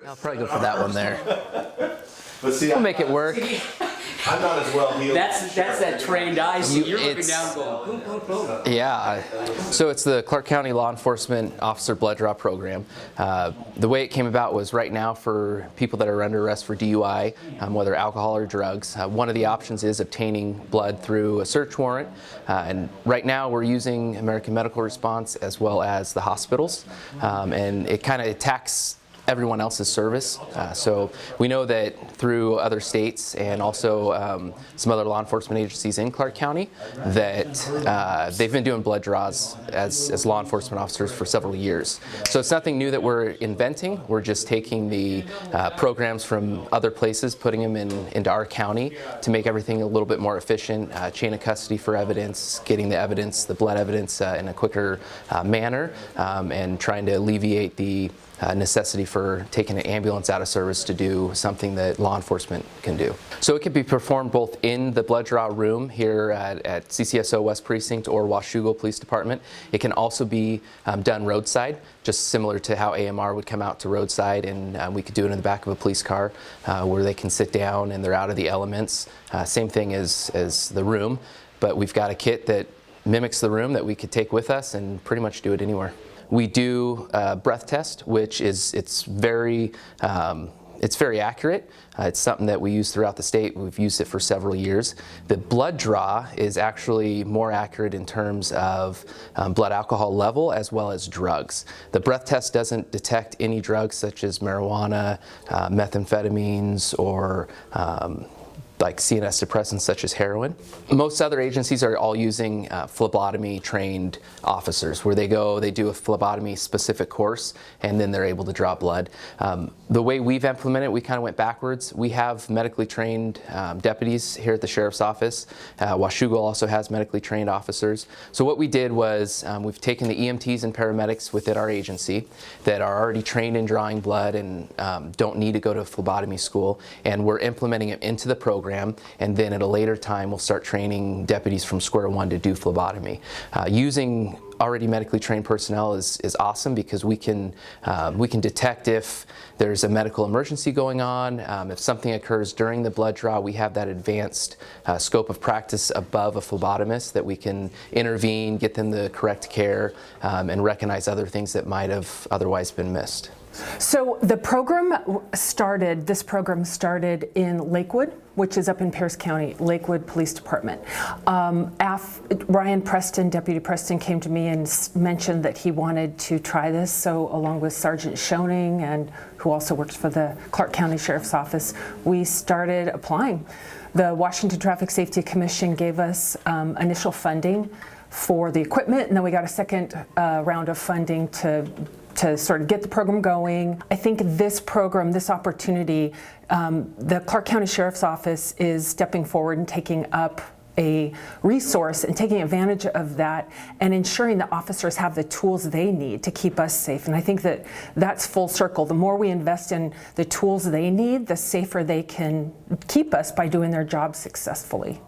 I'll probably go for that one there. But see, We'll make it work. I'm not as well healed. That's that trained eye. So you're looking down going, boom, boom, boom. Yeah, so it's the Clark County Law Enforcement Officer Blood Draw Program. The way it came about was right now for people that are under arrest for DUI, whether alcohol or drugs, one of the options is obtaining blood through a search warrant. And right now we're using American Medical Response as well as the hospitals. And it kind of attacks everyone else's service. So we know that through other states and also some other law enforcement agencies in Clark County that they've been doing blood draws as law enforcement officers for several years. So it's nothing new that we're inventing. We're just taking the programs from other places, putting them into our county to make everything a little bit more efficient, chain of custody for evidence, getting the evidence, the blood evidence in a quicker manner, and trying to alleviate the necessity for taking an ambulance out of service to do something that law enforcement can do. So it can be performed both in the blood draw room here at CCSO West Precinct or Washougal Police Department. It can also be done roadside, just similar to how AMR would come out to roadside, and we could do it in the back of a police car where they can sit down and they're out of the elements. Same thing as the room, but we've got a kit that mimics the room that we could take with us and pretty much do it anywhere. We do a breath test, which it's very accurate. It's something that we use throughout the state. We've used it for several years. The blood draw is actually more accurate in terms of blood alcohol level as well as drugs. The breath test doesn't detect any drugs such as marijuana, methamphetamines, or like CNS depressants such as heroin. Most other agencies are all using phlebotomy trained officers where they go, they do a phlebotomy specific course, and then they're able to draw blood. The way we've implemented it, we kind of went backwards. We have medically trained deputies here at the Sheriff's Office. Washougal also has medically trained officers. So what we did was we've taken the EMTs and paramedics within our agency that are already trained in drawing blood and don't need to go to phlebotomy school, and we're implementing it into the program. And then at a later time we'll start training deputies from square one to do phlebotomy. Using already medically trained personnel is awesome because we can detect if there's a medical emergency going on. If something occurs during the blood draw, we have that advanced scope of practice above a phlebotomist that we can intervene, get them the correct care, and recognize other things that might have otherwise been missed. So the this program started in Lakewood, which is up in Pierce County, Lakewood Police Department. Ryan Preston, Deputy Preston, came to me and mentioned that he wanted to try this. So along with Sergeant Schoening, and who also works for the Clark County Sheriff's Office, we started applying. The Washington Traffic Safety Commission gave us initial funding for the equipment, and then we got a second round of funding to sort of get the program going. I think this program, this opportunity, the Clark County Sheriff's Office is stepping forward and taking up a resource and taking advantage of that and ensuring that officers have the tools they need to keep us safe. And I think that that's full circle. The more we invest in the tools they need, the safer they can keep us by doing their job successfully.